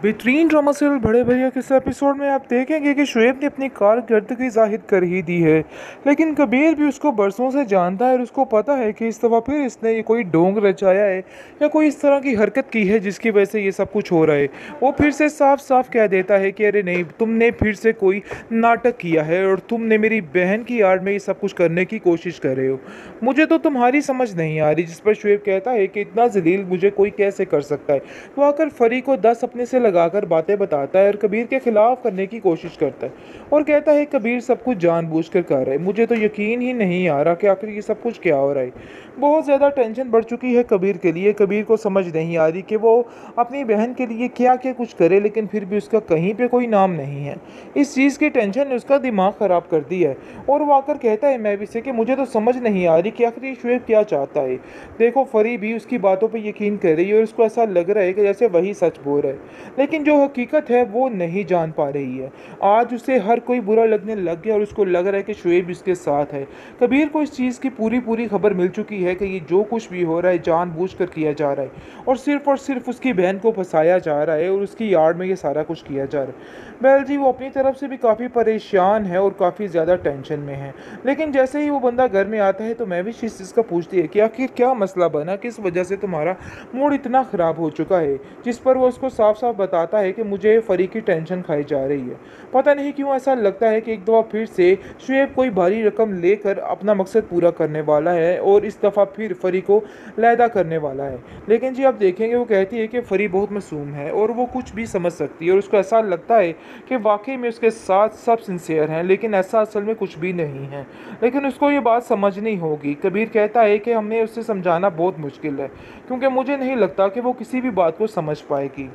बेहतरीन drama serial बड़े भैया के इस एपिसोड में आप देखेंगे कि शुएब ने अपनी कारकर्दगी जाहिर कर ही दी है। लेकिन कबीर भी उसको बरसों से जानता है और उसको पता है कि इस दफ़ा फिर इसने ये कोई ढोंग रचाया है या कोई इस तरह की हरकत की है जिसकी वजह से ये सब कुछ हो रहा है। वो फिर से साफ साफ कह देता है कि अरे नहीं, तुमने फिर से कोई नाटक किया है और तुमने मेरी बहन की आड़ में ये सब कुछ करने की कोशिश कर रहे हो। मुझे तो तुम्हारी समझ नहीं आ रही। जिस पर शुएब कहता है कि इतना जलील मुझे कोई कैसे कर सकता है। तो आकर फरी को 10 अपने से लगाकर बातें बताता है और कबीर के खिलाफ करने की कोशिश करता है और कहता है कबीर सब कुछ जानबूझकर कर रहा है। मुझे तो यकीन ही नहीं आ रहा कि आखिर ये सब कुछ क्या हो रहा है। बहुत ज़्यादा टेंशन बढ़ चुकी है कबीर के लिए। कबीर को समझ नहीं आ रही कि वो अपनी बहन के लिए क्या क्या कुछ करे, लेकिन फिर भी उसका कहीं पे कोई नाम नहीं है। इस चीज़ की टेंशन ने उसका दिमाग ख़राब कर दिया है और वो आकर कहता है मैं भी से कि मुझे तो समझ नहीं आ रही कि आखिर ये शुएब क्या चाहता है। देखो फरी भी उसकी बातों पर यकीन कर रही है और उसको ऐसा लग रहा है कि जैसे वही सच बोल रहा है, लेकिन जो हकीकत है वो नहीं जान पा रही है। आज उसे हर कोई बुरा लगने लग गया और उसको लग रहा है कि शुएब इसके साथ है। कबीर को इस चीज़ की पूरी पूरी खबर मिल चुकी है कि ये जो कुछ भी हो रहा है जानबूझकर किया जा रहा है और सिर्फ उसकी बहन को फंसाया जा रहा है और उसकी यार्ड में ये सारा कुछ किया जा रहा है। बैल जी वो अपनी तरफ से भी काफ़ी परेशान है और काफ़ी ज़्यादा टेंशन में है। लेकिन जैसे ही वो बंदा घर में आता है तो मैं भी इस चीज़ का पूछती है कि आखिर क्या मसला बना, किस वजह से तुम्हारा मूड इतना ख़राब हो चुका है। जिस पर वो उसको साफ साफ बताता है कि मुझे फरी की टेंशन खाई जा रही है। पता नहीं क्यों ऐसा लगता है कि एक दफ़ा फिर से शुएब कोई भारी रकम लेकर अपना मकसद पूरा करने वाला है और इस दफ़ा फिर फरी को लैदा करने वाला है। लेकिन जी आप देखेंगे वो कहती है कि फरी बहुत मासूम है और वो कुछ भी समझ सकती है और उसको ऐसा लगता है कि वाकई में उसके साथ सब सिंसियर हैं, लेकिन ऐसा असल में कुछ भी नहीं है। लेकिन उसको ये बात समझनी होगी। कबीर कहता है कि हमें उसे समझाना बहुत मुश्किल है क्योंकि मुझे नहीं लगता कि वो किसी भी बात को समझ पाएगी।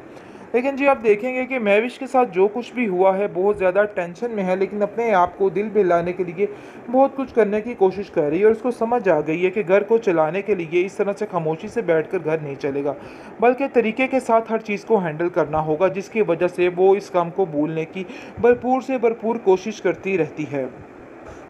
लेकिन जी आप देखेंगे कि महविश के साथ जो कुछ भी हुआ है बहुत ज़्यादा टेंशन में है, लेकिन अपने आप को दिल बहलाने के लिए बहुत कुछ करने की कोशिश कर रही है और उसको समझ आ गई है कि घर को चलाने के लिए इस तरह से खामोशी से बैठकर घर नहीं चलेगा, बल्कि तरीके के साथ हर चीज़ को हैंडल करना होगा, जिसकी वजह से वो इस काम को भूलने की भरपूर से भरपूर कोशिश करती रहती है,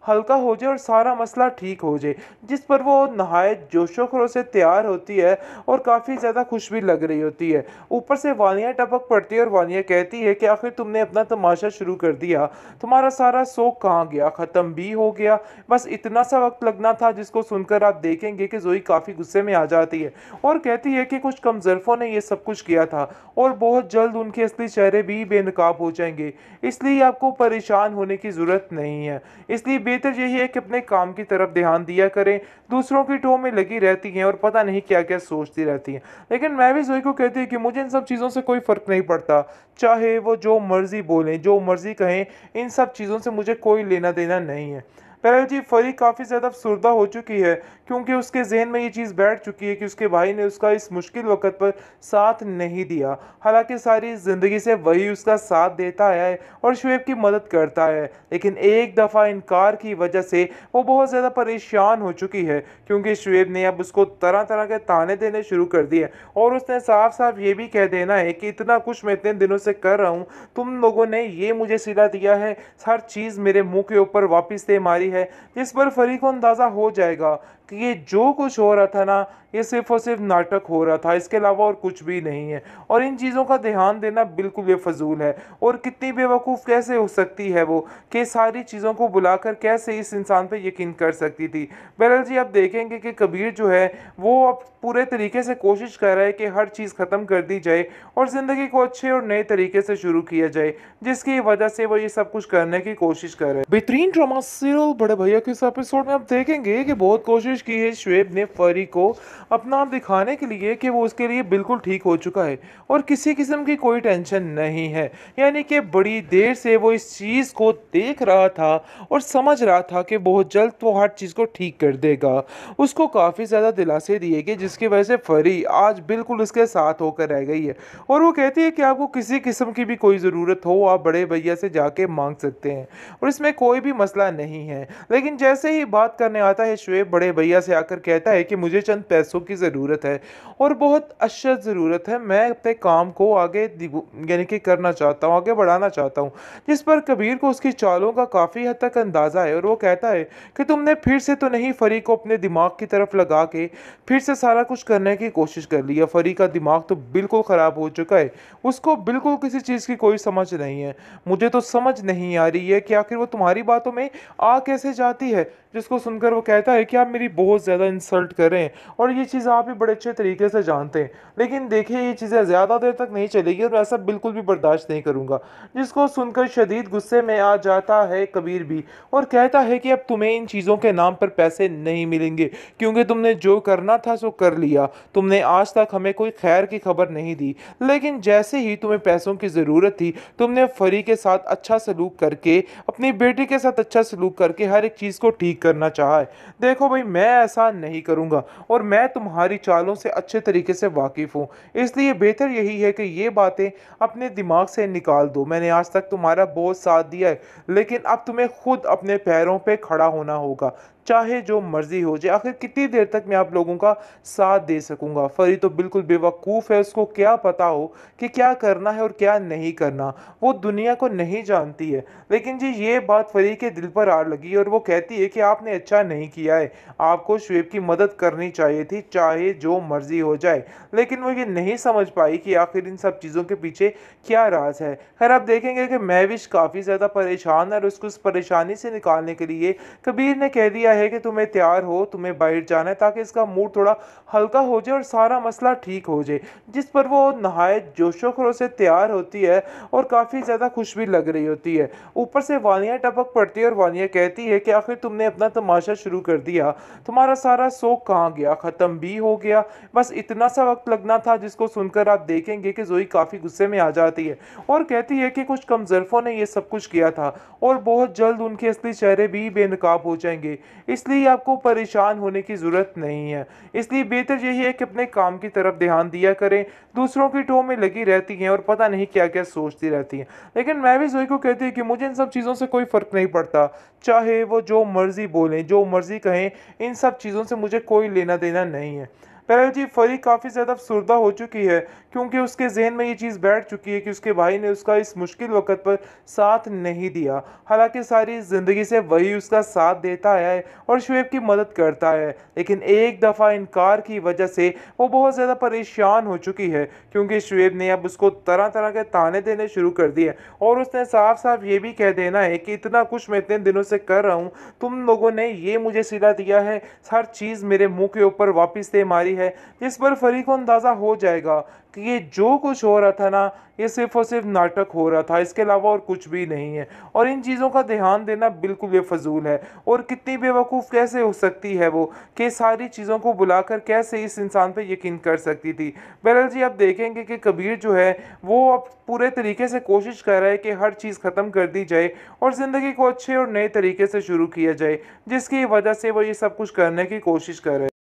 हल्का हो जाए और सारा मसला ठीक हो जाए। जिस पर वो नहायत जोशो खरों से तैयार होती है और काफ़ी ज़्यादा खुश भी लग रही होती है। ऊपर से वानिया टपक पड़ती है और वानिया कहती है कि आखिर तुमने अपना तमाशा शुरू कर दिया, तुम्हारा सारा शौक कहाँ गया, ख़त्म भी हो गया, बस इतना सा वक्त लगना था। जिसको सुनकर आप देखेंगे कि जोई काफ़ी गुस्से में आ जाती है और कहती है कि कुछ कमज़रफ़ों ने ये सब कुछ किया था और बहुत जल्द उनके असली चेहरे भी बेनकाब हो जाएंगे, इसलिए आपको परेशान होने की ज़रूरत नहीं है। इसलिए बेहतर यही है कि अपने काम की तरफ ध्यान दिया करें। दूसरों की टोह में लगी रहती हैं और पता नहीं क्या क्या सोचती रहती हैं। लेकिन मैं भी जोई को कहती हूँ कि मुझे इन सब चीज़ों से कोई फ़र्क नहीं पड़ता, चाहे वो जो मर्ज़ी बोलें, जो मर्ज़ी कहें, इन सब चीज़ों से मुझे कोई लेना देना नहीं है। बहरहाल जी फरी काफ़ी ज़्यादा अफसुर्दा हो चुकी है क्योंकि उसके जहन में ये चीज़ बैठ चुकी है कि उसके भाई ने उसका इस मुश्किल वक़्त पर साथ नहीं दिया। हालांकि सारी ज़िंदगी से वही उसका साथ देता है और शुएब की मदद करता है, लेकिन एक दफ़ा इनकार की वजह से वो बहुत ज़्यादा परेशान हो चुकी है क्योंकि शुएब ने अब उसको तरह तरह के ताने देने शुरू कर दिए और उसने साफ साफ ये भी कह देना है कि इतना कुछ मैं इतने दिनों से कर रहा हूँ, तुम लोगों ने ये मुझे सिला दिया है, हर चीज़ मेरे मुंह के ऊपर वापस से मारी है। जिस पर फरी को अंदाज़ा हो जाएगा कि ये जो कुछ हो रहा था ना, ये सिर्फ और सिर्फ नाटक हो रहा था, इसके अलावा और कुछ भी नहीं है और इन चीज़ों का ध्यान देना बिल्कुल बेफजूल है। और कितनी बेवकूफ़ कैसे हो सकती है वो कि सारी चीज़ों को बुलाकर कैसे इस इंसान पे यकीन कर सकती थी। बहरहाल जी आप देखेंगे कि कबीर जो है वो अब पूरे तरीके से कोशिश कर रहा है कि हर चीज़ ख़त्म कर दी जाए और ज़िंदगी को अच्छे और नए तरीके से शुरू किया जाए, जिसकी वजह से वो ये सब कुछ करने की कोशिश कर रहे हैं। बेहतरीन ड्रामा सीरियल बड़े भैया के इस एपिसोड में आप देखेंगे कि बहुत कोशिश की है शुएब ने फरी को अपना आप दिखाने के लिए कि वो उसके लिए बिल्कुल ठीक हो चुका है और किसी किस्म की कोई टेंशन नहीं है। यानी कि बड़ी देर से वो इस चीज़ को देख रहा था और समझ रहा था कि बहुत जल्द वो हर चीज़ को ठीक कर देगा। उसको काफ़ी ज़्यादा दिलासे दिए गए जिसकी वजह से फरी आज बिल्कुल उसके साथ होकर रह गई है और वो कहती है कि आपको किसी किस्म की भी कोई ज़रूरत हो आप बड़े भैया से जाके मांग सकते हैं और इसमें कोई भी मसला नहीं है। लेकिन जैसे ही बात करने आता है शुएब बड़े भैया से आकर कहता है कि मुझे चंद पैसे पैसों की ज़रूरत है और बहुत अशद ज़रूरत है। मैं अपने काम को आगे यानी कि करना चाहता हूँ, आगे बढ़ाना चाहता हूँ। जिस पर कबीर को उसकी चालों का काफ़ी हद तक अंदाज़ा है और वो कहता है कि तुमने फिर से तो नहीं फरी को अपने दिमाग की तरफ लगा के फिर से सारा कुछ करने की कोशिश कर लिया। फरी का दिमाग तो बिल्कुल ख़राब हो चुका है, उसको बिल्कुल किसी चीज़ की कोई समझ नहीं है। मुझे तो समझ नहीं आ रही है कि आखिर वो तुम्हारी बातों में आ कैसे जाती है। जिसको सुनकर वो कहता है कि आप मेरी बहुत ज़्यादा इंसल्ट कर रहे हैं और ये चीज़ आप भी बड़े अच्छे तरीके से जानते हैं, लेकिन देखिए ये चीज़ें ज़्यादा देर तक नहीं चलेगी और ऐसा बिल्कुल भी बर्दाश्त नहीं करूँगा। जिसको सुनकर शदीद गुस्से में आ जाता है कबीर भी और कहता है कि अब तुम्हें इन चीज़ों के नाम पर पैसे नहीं मिलेंगे, क्योंकि तुमने जो करना था सो कर लिया। तुमने आज तक हमें कोई खैर की खबर नहीं दी, लेकिन जैसे ही तुम्हें पैसों की ज़रूरत थी तुमने फरी के साथ अच्छा सलूक करके, अपनी बेटी के साथ अच्छा सलूक करके हर एक चीज़ को ठीक करना चाहा है। देखो भाई, मैं ऐसा नहीं करूँगा और मैं तुम्हारी चालों से अच्छे तरीके से वाकिफ़ हूँ, इसलिए बेहतर यही है कि ये बातें अपने दिमाग से निकाल दो। मैंने आज तक तुम्हारा बहुत साथ दिया है, लेकिन अब तुम्हें खुद अपने पैरों पे खड़ा होना होगा, चाहे जो मर्जी हो जाए। आखिर कितनी देर तक मैं आप लोगों का साथ दे सकूंगा। फरी तो बिल्कुल बेवकूफ़ है, उसको क्या पता हो कि क्या करना है और क्या नहीं करना। वो दुनिया को नहीं जानती है। लेकिन जी ये बात फरी के दिल पर आ लगी और वो कहती है कि आपने अच्छा नहीं किया है, आपको शुएब की मदद करनी चाहिए थी, चाहे जो मर्जी हो जाए। लेकिन वो ये नहीं समझ पाई कि आखिर इन सब चीज़ों के पीछे क्या राज है। खैर आप देखेंगे कि महविश काफ़ी ज़्यादा परेशान है और उसको उस परेशानी से निकालने के लिए कबीर ने कह दिया है कि तुम्हें तैयार हो, तुम्हें बाहर जाना है, ताकि इसका मूड थोड़ा हल्का हो जाए और सारा मसला ठीक हो जाए। जिस पर वो नहायत जोशो खरोश से तैयार होती है और काफ़ी ज़्यादा खुश भी लग रही होती है। ऊपर से वानिया टपक पड़ती है और वानिया कहती है कि आखिर तुमने अपना तमाशा शुरू कर दिया, तुम्हारा सारा शौक कहाँ गया, ख़त्म भी हो गया, बस इतना सा वक्त लगना था। जिसको सुनकर आप देखेंगे कि जोई काफ़ी गुस्से में आ जाती है और कहती है कि कुछ कमज़रफ़ों ने ये सब कुछ किया था और बहुत जल्द उनके असली चेहरे भी बेनकाब हो जाएंगे, इसलिए आपको परेशान होने की ज़रूरत नहीं है। इसलिए बेहतर यही है कि अपने काम की तरफ ध्यान दिया करें। दूसरों की टोह में लगी रहती हैं और पता नहीं क्या क्या सोचती रहती हैं। लेकिन मैं भी जोई को कहती हूँ कि मुझे इन सब चीज़ों से कोई फ़र्क नहीं पड़ता, चाहे वो जो मर्ज़ी बोलें, जो मर्ज़ी कहें, इन सब चीज़ों से मुझे कोई लेना देना नहीं है। बहरहाल जी फरी काफ़ी ज़्यादा अफसुर्दा हो चुकी है, क्योंकि उसके जहन में ये चीज़ बैठ चुकी है कि उसके भाई ने उसका इस मुश्किल वक़्त पर साथ नहीं दिया। हालांकि सारी ज़िंदगी से वही उसका साथ देता है और शुएब की मदद करता है, लेकिन एक दफ़ा इनकार की वजह से वो बहुत ज़्यादा परेशान हो चुकी है, क्योंकि शुएब ने अब उसको तरह तरह के ताने देने शुरू कर दिए और उसने साफ साफ ये भी कह देना है कि इतना कुछ मैं इतने दिनों से कर रहा हूँ, तुम लोगों ने ये मुझे सिला दिया है, हर चीज़ मेरे मुंह के ऊपर वापस से मारी है। जिस पर फरी को अंदाज़ा हो जाएगा कि ये जो कुछ हो रहा था ना, ये सिर्फ और सिर्फ नाटक हो रहा था, इसके अलावा और कुछ भी नहीं है और इन चीज़ों का ध्यान देना बिल्कुल बेफजूल है। और कितनी बेवकूफ़ कैसे हो सकती है वो कि सारी चीज़ों को बुलाकर कैसे इस इंसान पे यकीन कर सकती थी। बहरहाल जी आप देखेंगे कि कबीर जो है वो अब पूरे तरीके से कोशिश कर रहा है कि हर चीज़ ख़त्म कर दी जाए और ज़िंदगी को अच्छे और नए तरीके से शुरू किया जाए, जिसकी वजह से वो ये सब कुछ करने की कोशिश कर रहे हैं।